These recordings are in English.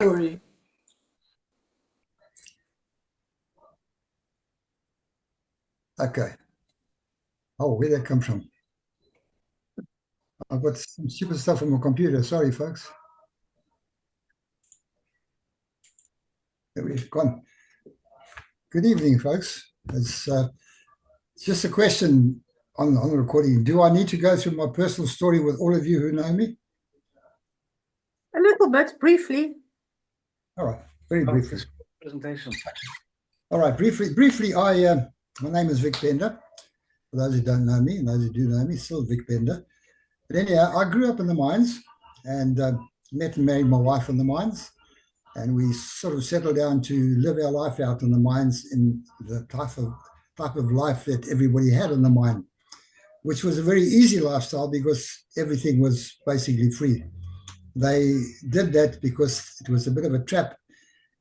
story. Okay. Oh, where'd that come from? I've got some stupid stuff on my computer. Sorry, folks. There we've gone. Good evening, folks. It's just a question on the recording. Do I need to go through my personal story with all of you who know me? A little bit, briefly. All right, very briefly. Presentation. All right, briefly. My name is Vic Bender. For those who don't know me, and those who do know me, still Vic Bender. But anyhow, I grew up in the mines and met and married my wife in the mines. And we sort of settled down to live our life out in the mines in the type of life that everybody had in the mine, which was a very easy lifestyle because everything was basically free. They did that because it was a bit of a trap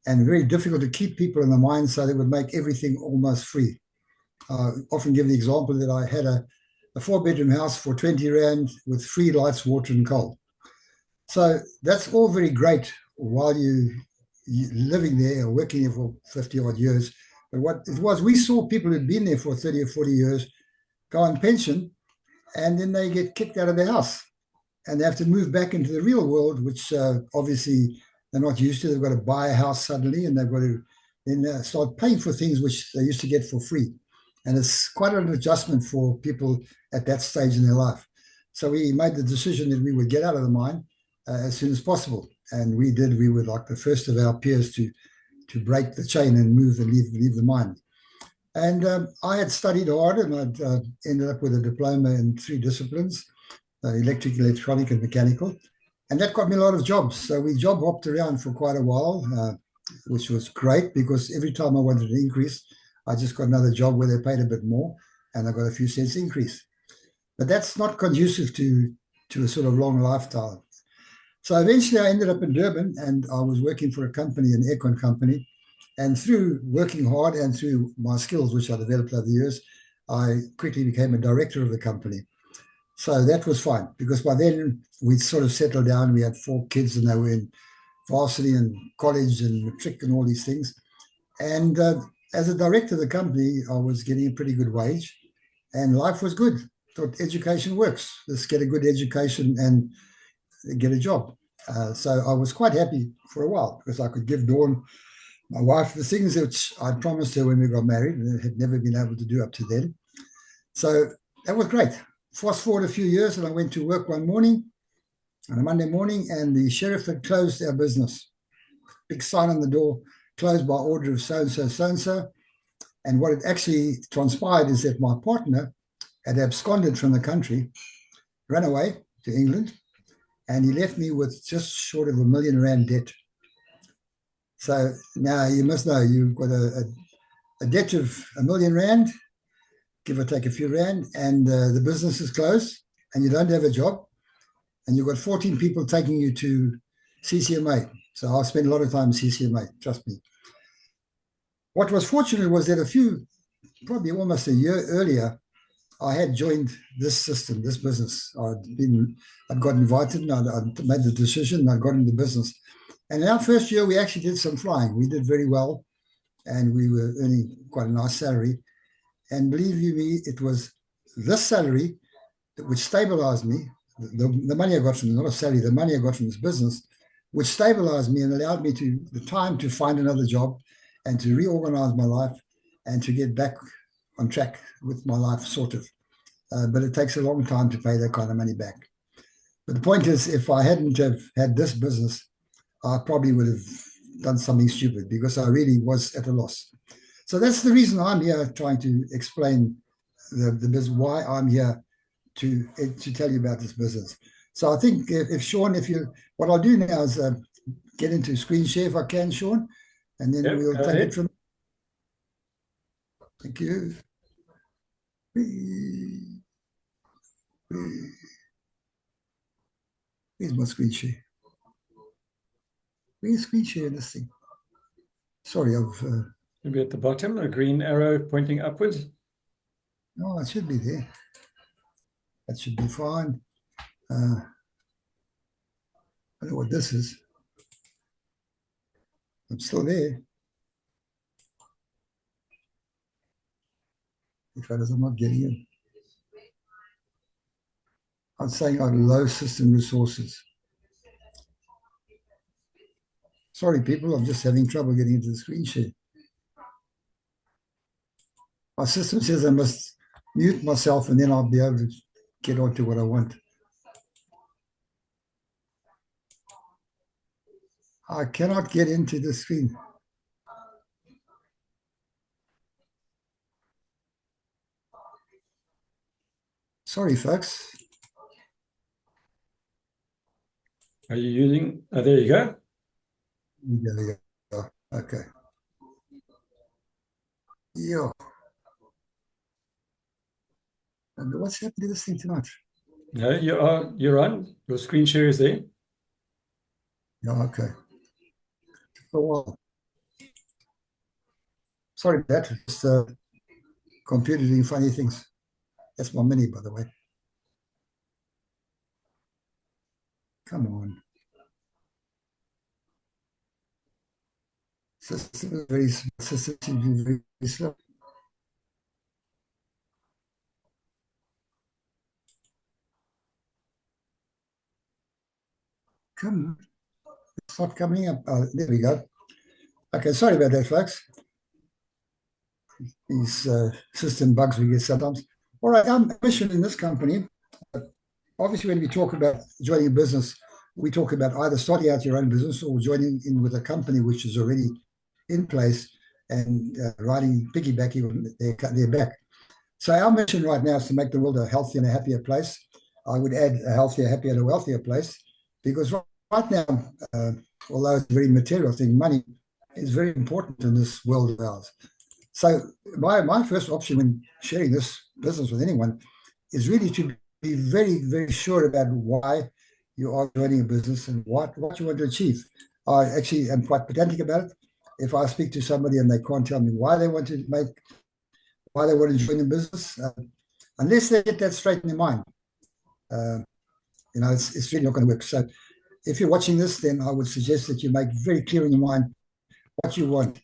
and very difficult to keep people in the mine, so they would make everything almost free. I often give the example that I had a 4-bedroom house for 20 Rand with free lights, water, and coal. So that's all very great while you living there or working there for 50 odd years. But what it was, we saw people who'd been there for 30 or 40 years go on pension, and then they get kicked out of their house and they have to move back into the real world, which obviously they're not used to. They've got to buy a house suddenly, and they've got to then start paying for things which they used to get for free. And it's quite an adjustment for people at that stage in their life. So we made the decision that we would get out of the mine as soon as possible. And we did. We were like the first of our peers to break the chain and move and leave the mine. And I had studied hard, and I'd ended up with a diploma in 3 disciplines, electric, electronic, and mechanical. And that got me a lot of jobs. So we job hopped around for quite a while, which was great because every time I wanted an increase, I just got another job where they paid a bit more, and I got a few cents increase. But that's not conducive to a sort of long lifestyle. So eventually I ended up in Durban, and I was working for a company, an aircon company. And through working hard and through my skills, which I developed over the years, I quickly became a director of the company. So that was fine because by then we'd sort of settled down. We had 4 kids, and they were in varsity and college and matric and all these things. And as a director of the company, I was getting a pretty good wage, and life was good. Thought education works. Let's get a good education and get a job. So I was quite happy for a while because I could give Dawn, my wife, the things which I promised her when we got married and had never been able to do up to then. So that was great. Fast forward a few years, and I went to work one morning, on a Monday morning, and the sheriff had closed our business. Big sign on the door, closed by order of so-and-so, so-and-so. And what had actually transpired is that my partner had absconded from the country, ran away to England, and he left me with just short of R1 million debt. So now you must know you've got a debt of R1 million, give or take a few rand, and the business is closed, and you don't have a job, and you've got 14 people taking you to CCMA. So I'll spend a lot of time in CCMA, trust me. What was fortunate was that probably almost a year earlier, I had joined this system, this business. I'd got invited, and I'd made the decision, and I got into business. And in our first year, we actually did some flying. We did very well, and we were earning quite a nice salary. And believe you me, it was this salary which stabilized me. The money I got from, not a salary, the money I got from this business, which stabilized me and allowed me the time to find another job and to reorganize my life and to get back on track with my life, sort of. But it takes a long time to pay that kind of money back. But the point is, if I hadn't have had this business, I probably would have done something stupid because I really was at a loss. So that's the reason I'm here, trying to explain the business, why I'm here to tell you about this business. So I think if Sean, what I'll do now is get into screen share if I can, Sean, and then we'll take it from. Thank you. Where's my screen share? Where's screen share in this thing? Sorry, Maybe at the bottom, a green arrow pointing upwards. No, it should be there. That should be fine. I don't know what this is. I'm still there. If I'm not getting in. I'm saying on low system resources. Sorry, people, I'm just having trouble getting into the screen share. My system says I must mute myself and then I'll be able to get on to what I want. I cannot get into the screen. Sorry, folks. Are you using? Oh, there you go. There you go. Okay. Yeah. And what's happened to this thing tonight? No, you're on. Your screen share is there. Yeah, okay. Took a while. Sorry, that just computer doing funny things. That's my mini, by the way. Come on. System is very slow. System is very slow. Come on. It's not coming up. There we go. Okay, sorry about that, folks. These system bugs we get sometimes. All right, our mission in this company, obviously when we talk about joining a business, we talk about either starting out your own business or joining in with a company which is already in place and riding, piggybacking on their back. So our mission right now is to make the world a healthier and a happier place. I would add a healthier, happier, and a wealthier place, because right now, although it's a very material thing, money is very important in this world of ours. So my first option when sharing this business with anyone is really to be very, very sure about why you are joining a business and what you want to achieve. I actually am quite pedantic about it. If I speak to somebody and they can't tell me why they want to join a business, unless they get that straight in their mind, it's really not going to work. So if you're watching this, then I would suggest that you make very clear in your mind what you want.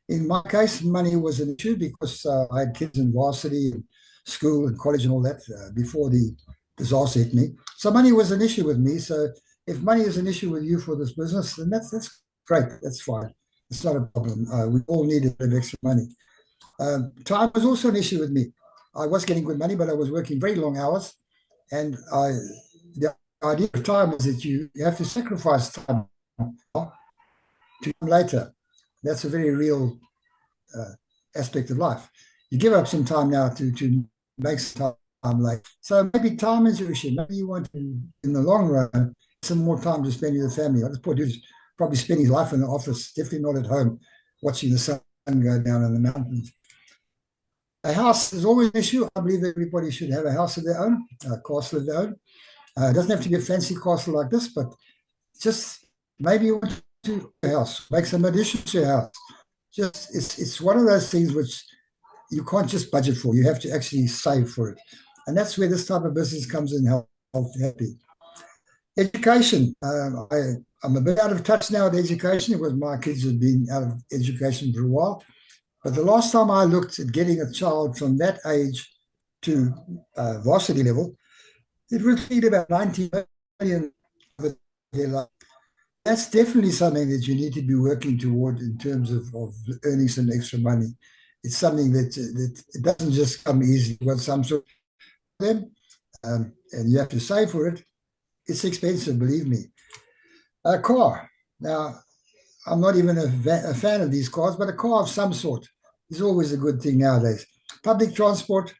In my case, money was an issue because I had kids in varsity and school and college and all that before the disaster hit me. So money was an issue with me. So if money is an issue with you for this business, then that's great. That's fine. It's not a problem. We all need a bit of extra money. Time was also an issue with me. I was getting good money, but I was working very long hours. And the idea of time is that you have to sacrifice time to come later. That's a very real aspect of life. You give up some time now to make some time late. So maybe time is your issue. Maybe you want to, in the long run, some more time to spend with the family. This poor dude's probably spend his life in the office, definitely not at home, watching the sun go down in the mountains. A house is always an issue. I believe everybody should have a house of their own, a castle of their own. It doesn't have to be a fancy castle like this, but just maybe you want to a house, make some additions to your house. Just it's one of those things which you can't just budget for. You have to actually save for it, and that's where this type of business comes in. Happy education. I'm a bit out of touch now with education because my kids have been out of education for a while. But the last time I looked at getting a child from that age to varsity level, it would need about 90 million of their life. That's definitely something that you need to be working toward in terms of earning some extra money. It's something that it doesn't just come easy. You've got some sort of them, and you have to save for it. It's expensive, believe me. A car. Now, I'm not even a fan of these cars, but a car of some sort is always a good thing nowadays. Public transport,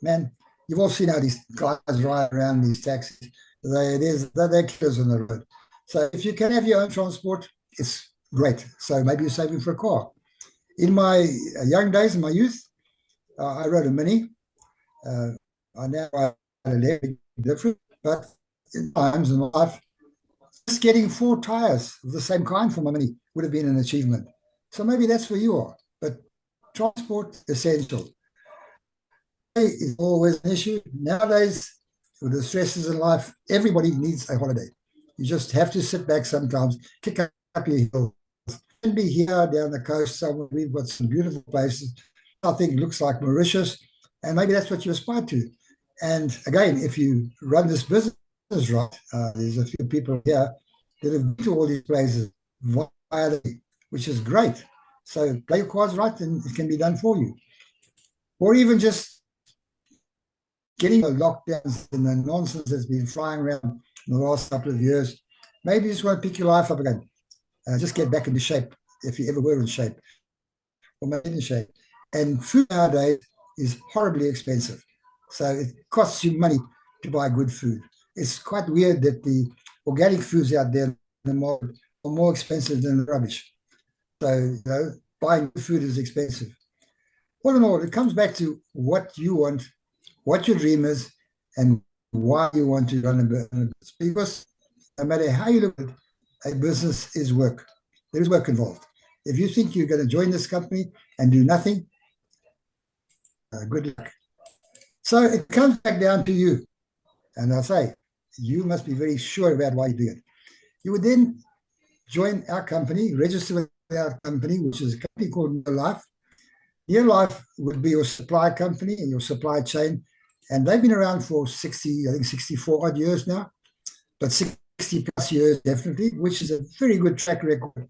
man, you've all seen how these guys ride around these taxis. They're killers on the road. So if you can have your own transport, it's great. So maybe you're saving for a car. In my young days, in my youth, I rode a Mini. I now ride a little different, but in times in life, just getting 4 tires of the same kind for my Mini would have been an achievement. So maybe that's where you are. But transport, essential. Is always an issue. Nowadays, with the stresses in life, everybody needs a holiday. You just have to sit back sometimes, kick up your heels, can be here down the coast somewhere. We've got some beautiful places. I think it looks like Mauritius, and maybe that's what you aspire to. And again, if you run this business right, there's a few people here that have been to all these places, which is great. So play your cards right, and it can be done for you. Or even just getting the lockdowns and the nonsense that's been flying around in the last couple of years. Maybe you just want to pick your life up again. Just get back into shape, if you ever were in shape, or maybe in shape. And food nowadays is horribly expensive. So it costs you money to buy good food. It's quite weird that the organic foods out there in the market are more expensive than the rubbish. So, buying food is expensive. All in all, it comes back to what you want, what your dream is, and why you want to run a business. Because no matter how you look at it, a business is work. There is work involved. If you think you're going to join this company and do nothing, good luck. So it comes back down to you. And I say, you must be very sure about why you do it. You would then join our company, register with our company, which is a company called Neolife. Neolife would be your supply company and your supply chain. And they've been around for 64 odd years now, but 60 plus years definitely, which is a very good track record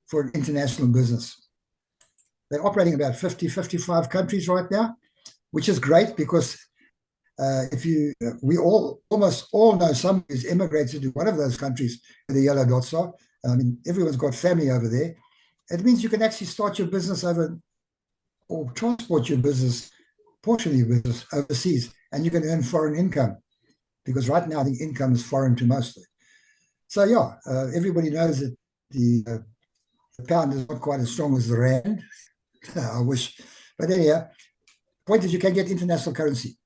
for an international business. They're operating about 55 countries right now, which is great because we almost all know someone who's immigrated to one of those countries where the yellow dots are. I mean, everyone's got family over there. It means you can actually start your business over or transport your business, portion of your business overseas, and you can earn foreign income because right now the income is foreign to most. So yeah, everybody knows that the pound is not quite as strong as the rand. I wish, but anyhow, point is you can get international currency,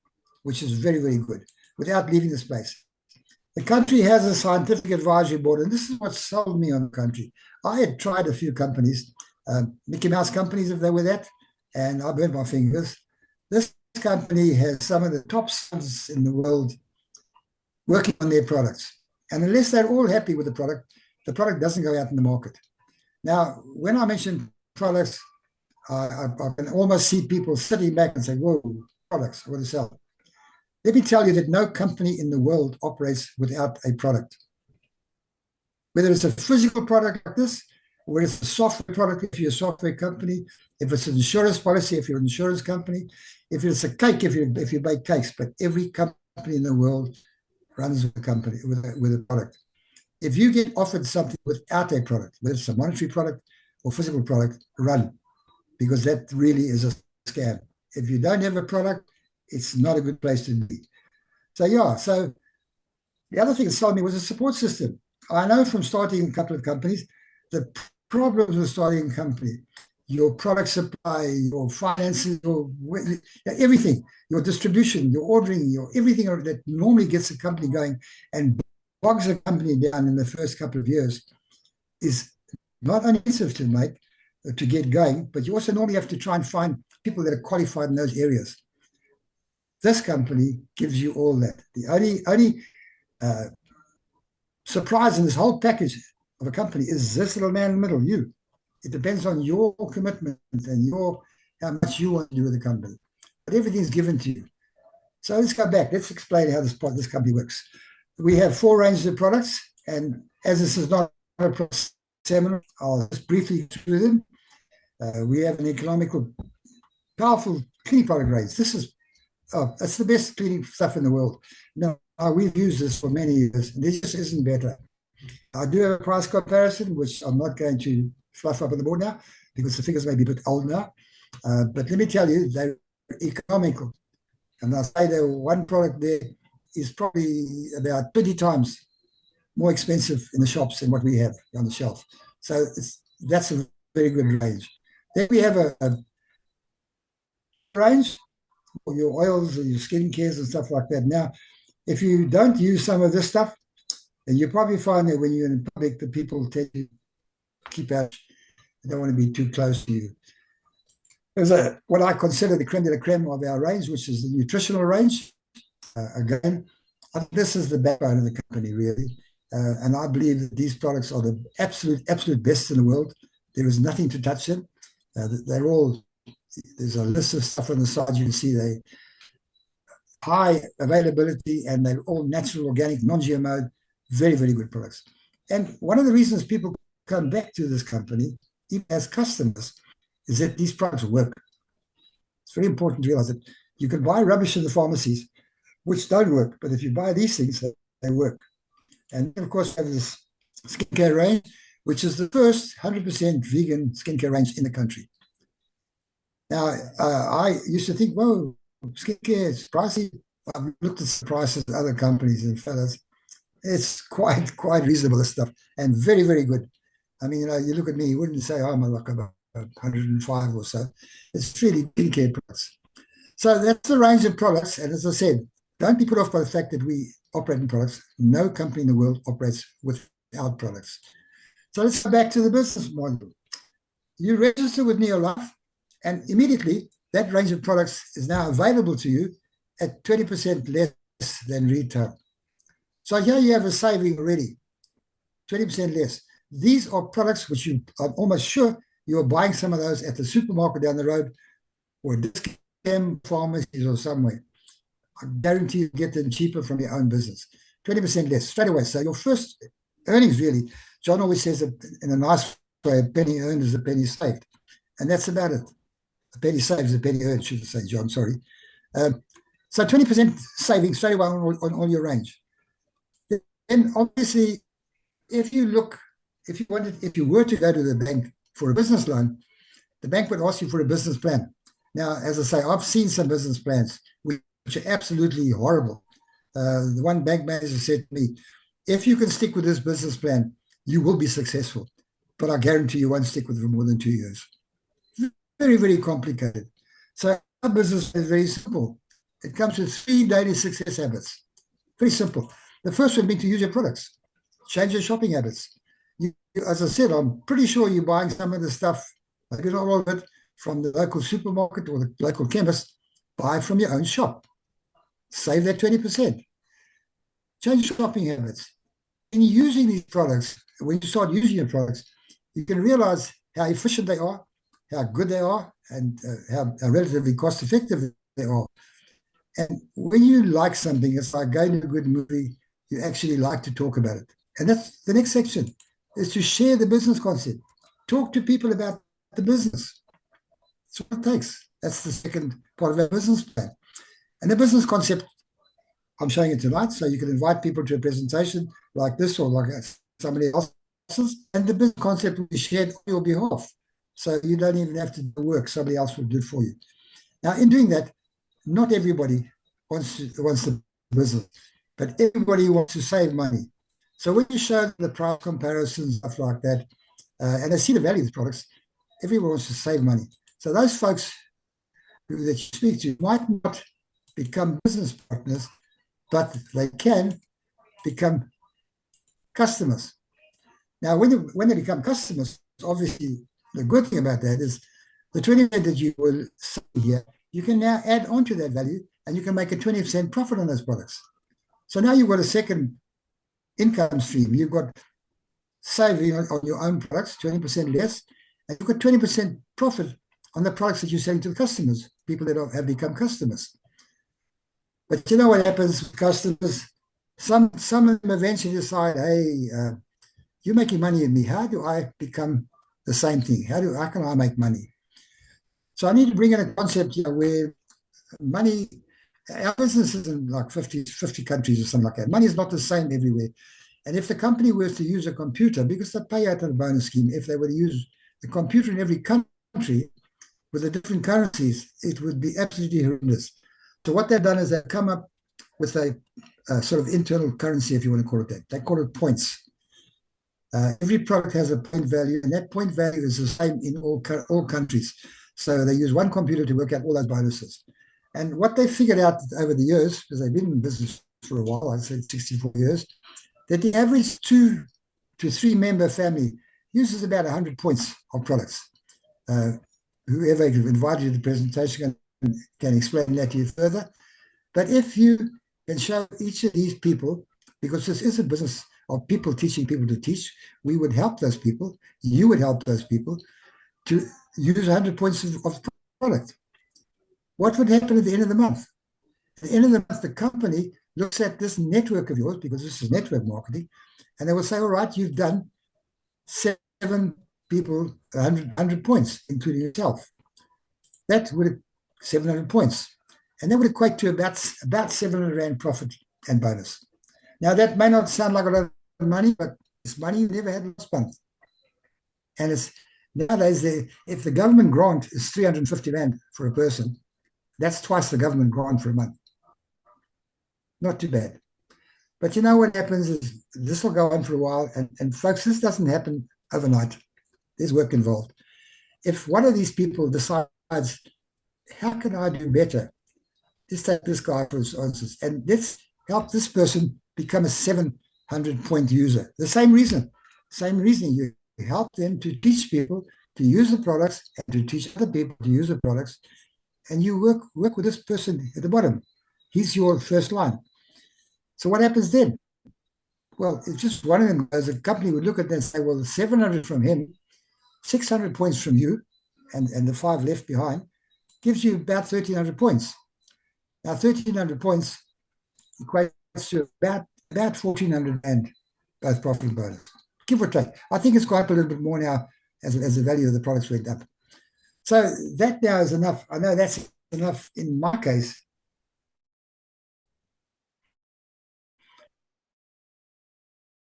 which is very, very good without leaving the space. The country has a scientific advisory board, and this is what sold me on the country. I had tried a few companies, Mickey Mouse companies, if they were that, and I burned my fingers. This company has some of the top scientists in the world working on their products. And unless they're all happy with the product doesn't go out in the market. Now, when I mention products, I can almost see people sitting back and say, whoa, products, I want to sell. Let me tell you that no company in the world operates without a product. Whether it's a physical product like this, or it's a software product if you're a software company, if it's an insurance policy, if you're an insurance company, if it's a cake, if you bake cakes, but every company in the world runs with a company, with a product. If you get offered something without a product, whether it's a monetary product or physical product, run, because that really is a scam. If you don't have a product, it's not a good place to be. So yeah, so the other thing that sold me was a support system. I know from starting a couple of companies, the problems with starting a company, your product supply, your finances, everything, your distribution, your ordering, your everything that normally gets a company going and bogs a company down in the first couple of years is not only expensive to make, to get going, but you also normally have to try and find people that are qualified in those areas. This company gives you all that. The only surprise in this whole package of a company is this little man in the middle, you. It depends on your commitment and how much you want to do with the company. But everything's given to you. So let's go back. Let's explain how this company works. We have 4 ranges of products, and as this is not a seminar, I'll just briefly go through them. We have an economical, powerful cleaning product range. That's the best cleaning stuff in the world. No, we've used this for many years. This just isn't better. I do have a price comparison, which I'm not going to fluff up on the board now because the figures may be a bit old now. But let me tell you, they're economical. And I'll say that one product there is probably about 20 times more expensive in the shops than what we have on the shelf. So that's a very good range. Then we have a range for your oils and your skin cares and stuff like that. Now, if you don't use some of this stuff, then you probably find that when you're in public, the people tend to keep out. They don't want to be too close to you. There's what I consider the creme de la creme of our range, which is the nutritional range. Again, this is the backbone of the company, really. And I believe that these products are the absolute best in the world. There is nothing to touch them. They're all, there's a list of stuff on the side. You can see they high availability, and they're all natural, organic, non-GMO, very, very good products. And one of the reasons people come back to this company, even as customers, is that these products work. It's very important to realize that you can buy rubbish in the pharmacies, which don't work, but if you buy these things, they work. And of course, we have this skincare range, which is the first 100% vegan skincare range in the country. Now, I used to think, whoa, skincare is pricey. I've looked at the prices of other companies, and fellas, it's quite reasonable, this stuff, and very, very good. I mean, you look at me, you wouldn't say, oh, I'm like about 105 or so. It's really skincare products. So that's the range of products. And as I said, don't be put off by the fact that we operate in products. No company in the world operates without products. So let's go back to the business model. You register with Neolife, and immediately that range of products is now available to you at 20% less than retail. So here you have a saving already, 20% less. These are products which I'm almost sure you're buying some of those at the supermarket down the road or discount pharmacies or somewhere. I guarantee you get them cheaper from your own business. 20% less straight away. So your first earnings, really, John always says that in a nice way, a penny earned is a penny saved. And that's about it. A penny saved is a penny earned, should I say, John, sorry. So 20% saving straight away on your range. And obviously, if you were to go to the bank for a business loan, the bank would ask you for a business plan. Now, as I say, I've seen some business plans which are absolutely horrible. The one bank manager said to me, if you can stick with this business plan, you will be successful. But I guarantee you won't stick with it for more than 2 years. Very, very complicated. So our business is very simple. It comes with 3 daily success habits. Very simple. The first one being to use your products. Change your shopping habits. As I said, I'm pretty sure you're buying some of the stuff, maybe not all of it, from the local supermarket or the local chemist. Buy from your own shop. Save that 20%. Change shopping habits. In using these products, when you start using your products, you can realize how efficient they are, how good they are, and how relatively cost-effective they are. And when you like something, it's like going to a good movie, you actually like to talk about it. And that's the next section, is to share the business concept. Talk to people about the business. That's what it takes. That's the second part of our business plan. And the business concept, I'm showing it tonight, so you can invite people to a presentation like this or like somebody else's, and the business concept will be shared on your behalf. So you don't even have to do work. Somebody else will do it for you. Now, in doing that, not everybody wants the business, but everybody wants to save money. So when you show the price comparisons, stuff like that, and they see the value of the products, everyone wants to save money. So those folks that you speak to might not become business partners, but they can become customers. Now, when they become customers, obviously the good thing about that is the 20% that you will save here, you can now add on to that value, and you can make a 20% profit on those products. So now you've got a second income stream. You've got saving on your own products, 20% less, and you've got 20% profit on the products that you're selling to the customers, people that have become customers. But you know what happens with customers? Some of them eventually decide, hey, you're making money with me. How do I become the same thing? How can I make money? So I need to bring in a concept here where money, our business is in like 50 countries or something like that. Money is not the same everywhere. And if the company was to use a computer, because they pay out on a bonus scheme, if they were to use the computer in every country with the different currencies, it would be absolutely horrendous. So what they've done is they've come up with a sort of internal currency, if you want to call it that. They call it points. Every product has a point value, and that point value is the same in all countries. So they use one computer to work out all those bonuses. And what they figured out over the years, because they've been in business for a while, I'd say 64 years, that the average 2 to 3 member family uses about 100 points of products. Whoever invited you to the presentation can explain that to you further. But if you can show each of these people, because this is a business of people teaching people to teach, we would help those people. You would help those people to use 100 points of product. What would happen at the end of the month? At the end of the month, the company looks at this network of yours, because this is network marketing, and they will say, all right, you've done 7 people 100 points, including yourself. That would 700 points. And that would equate to about 700 Rand profit and bonus. Now, that may not sound like a lot of money, but it's money you never had last month. And it's nowadays, if the government grant is 350 Rand for a person, that's twice the government grant for a month. Not too bad. But you know what happens is this will go on for a while. And folks, this doesn't happen overnight. There's work involved. If one of these people decides, how can I do better? Just take this guy for his answers, and let's help this person become a 700-point user. The same reason you help them to teach people to use the products and to teach other people to use the products. And you work with this person at the bottom. He's your first line. So what happens then? Well, it's just one of them, as a company would look at that and say, well, 700 from him, 600 points from you, and the 5 left behind, gives you about 1,300 points. Now, 1,300 points equates to about 1,400 Rand, both profit and bonus, give or take. I think it's quite a little bit more now as the value of the products went up. So that now is enough. I know that's enough in my case.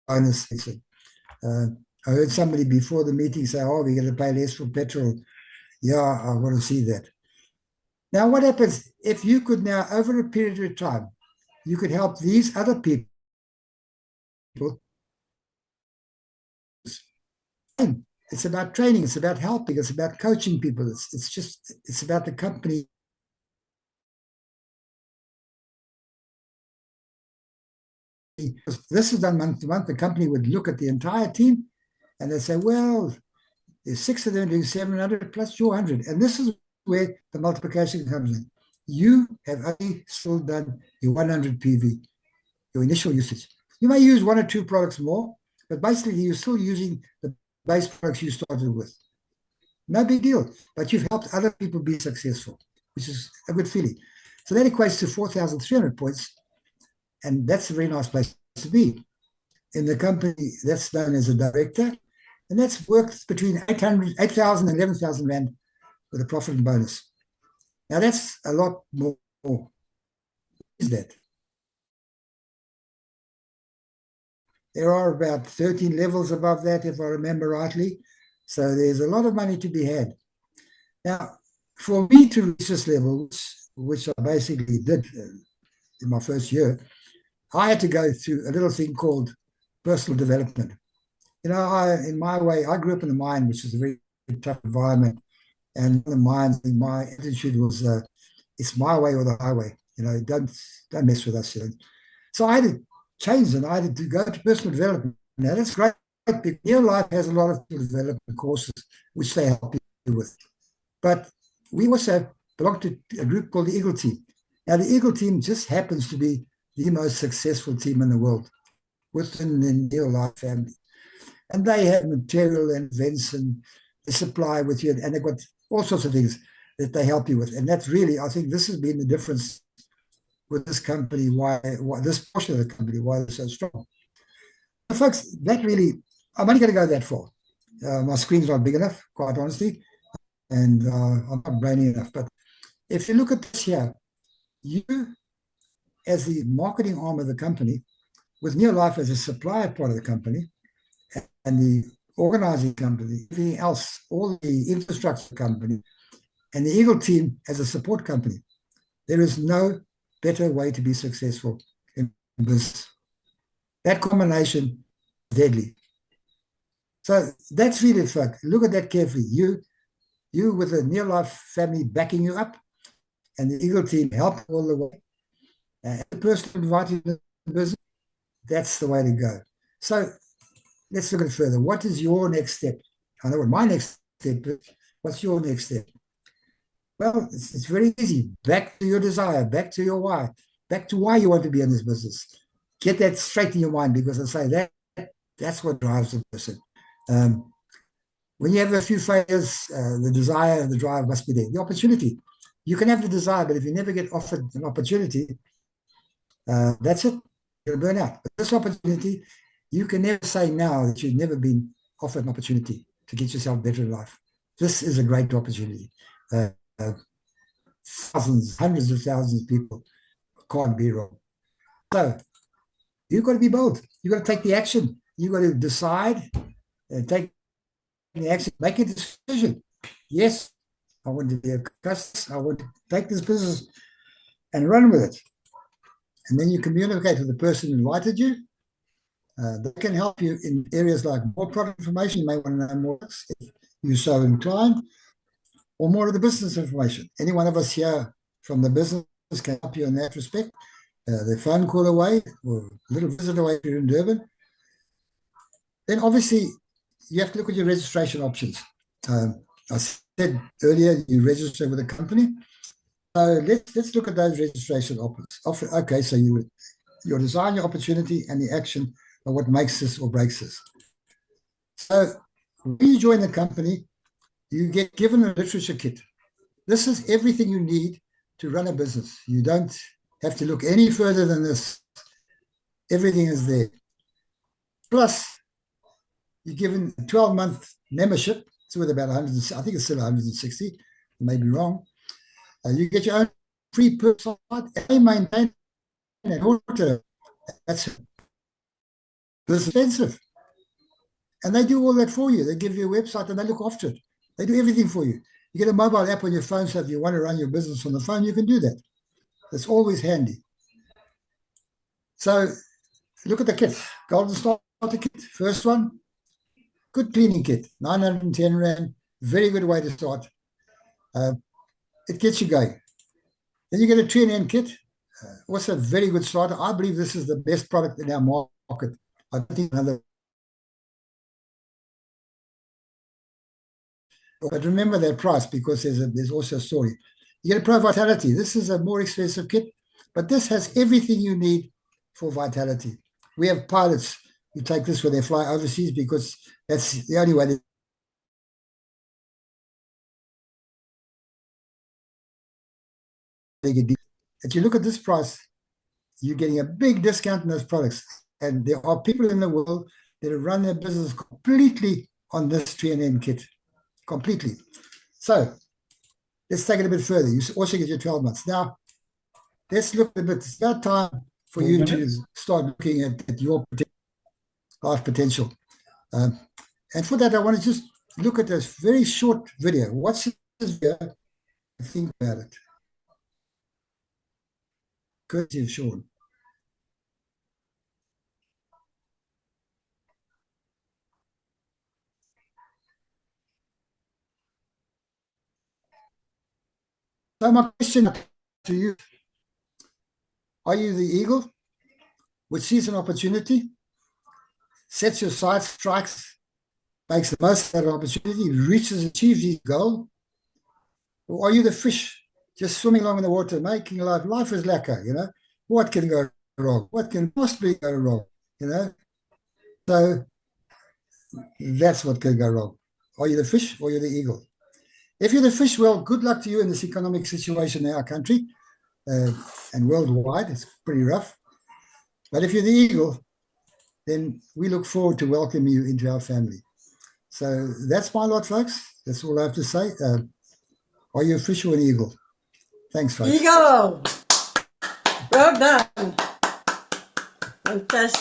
Bonus. I heard somebody before the meeting say, oh, we're going to pay less for petrol. Yeah, I want to see that. Now, what happens if you could now, over a period of time, you could help these other people? It's about training. It's about helping. It's about coaching people. It's about the company. This is done month to month. The company would look at the entire team and they say, well, there's 6 of them doing 700 plus your 100. And this is where the multiplication comes in. You have only still done your 100 PV, your initial usage. You may use 1 or 2 products more, but basically you're still using the base products you started with. No big deal, but you've helped other people be successful, which is a good feeling. So that equates to 4,300 points, and that's a very nice place to be. In the company, that's known as a director, and that's worked between 8,000 and 11,000 Rand with a profit and bonus. Now that's a lot more. Is that? There are about 13 levels above that, if I remember rightly. So there's a lot of money to be had. Now, for me to reach this level, which I basically did in my first year, I had to go through a little thing called personal development. You know, in my way, I grew up in the mine, which is a very tough environment. And the mines, my attitude was, it's my way or the highway. You know, don't mess with us. You know? So I had to change, and I had to go to personal development. Now that's great. Near Life has a lot of development courses which they help you with. But we also belong to a group called the Eagle Team. Now the Eagle Team just happens to be the most successful team in the world within the Near Life family. And they have material and events, and they supply with you, and they've got all sorts of things that they help you with. And that's really, I think this has been the difference with this company, why this portion of the company, why they're so strong. But folks, that really, I'm only going to go that far. My screen's not big enough, quite honestly, and I'm not brainy enough. But if you look at this here, you, as the marketing arm of the company, with Near Life as a supplier part of the company, and the organizing company, everything else, all the infrastructure company, and the Eagle Team as a support company, there is no better way to be successful in business. That combination is deadly. So that's really a fact. Look at that carefully. You with the Near Life family backing you up, and the Eagle Team help all the way. And the person invited to the business, that's the way to go. So let's look at it further. What is your next step? I know what my next step is. What's your next step? Well, it's very easy. Back to your desire, back to your why, back to why you want to be in this business. Get that straight in your mind, because I say that That's what drives the person. When you have a few failures, the desire and the drive must be there. The opportunity. You can have the desire, but if you never get offered an opportunity, that's it. You're going to burn out. But this opportunity, you can never say now that you've never been offered an opportunity to get yourself better in life. This is a great opportunity. Thousands, hundreds of thousands of people can't be wrong. So you've got to be bold. You've got to take the action. You've got to decide and take the action. Make a decision. Yes, I want to be a customer. I want to take this business and run with it. And then you communicate with the person who invited you. They can help you in areas like more product information. You may want to know more if you're so inclined, or more of the business information. Any one of us here from the business can help you in that respect. The phone call away or a little visit away if you're in Durban. Then obviously you have to look at your registration options. I said earlier you register with a company. So let's look at those registration options. Okay, so your design, your opportunity, and the action are what makes this or breaks this. So when you join the company, you get given a literature kit. This is everything you need to run a business. You don't have to look any further than this. Everything is there. Plus, you're given a 12-month membership. It's worth about 100. I think it's still 160. I may be wrong. You get your own free personal site. They maintain an auditor. That's expensive. And they do all that for you. They give you a website and they look after it. They do everything for you. You get a mobile app on your phone, so if you want to run your business on the phone, you can do that. It's always handy. So look at the kit. Golden Starter kit, first one. Good cleaning kit, 910 Rand. Very good way to start. It gets you going. Then you get a 3NN kit. Also a very good starter. I believe this is the best product in our market. I don't think another. But remember that price, because there's also a story. You get a Pro Vitality. This is a more expensive kit, but this has everything you need for vitality. We have pilots who take this when they fly overseas, because that's the only way they get. If you look at this price, you're getting a big discount on those products. And there are people in the world that have run their business completely on this 3NN kit. Completely. So let's take it a bit further. You also get your 12 months. Now, let's look a bit. It's about time for you to start looking at your life potential. And for that, I want to just look at this very short video. Watch this video and think about it. Courtesy of Sean. So my question to you, are you the eagle which sees an opportunity, sets your sights, strikes, makes the most of that opportunity, achieves his goal? Or are you the fish just swimming along in the water, making life? Life is lekker, you know. What can go wrong? What can possibly go wrong, you know? So that's what can go wrong. Are you the fish or you're the eagle? If you're the fish, well, good luck to you in this economic situation in our country and worldwide. It's pretty rough. But if you're the eagle, then we look forward to welcoming you into our family. So that's my lot, folks. That's all I have to say. Are you a fish or an eagle? Thanks, folks. Eagle! Well done. Fantastic.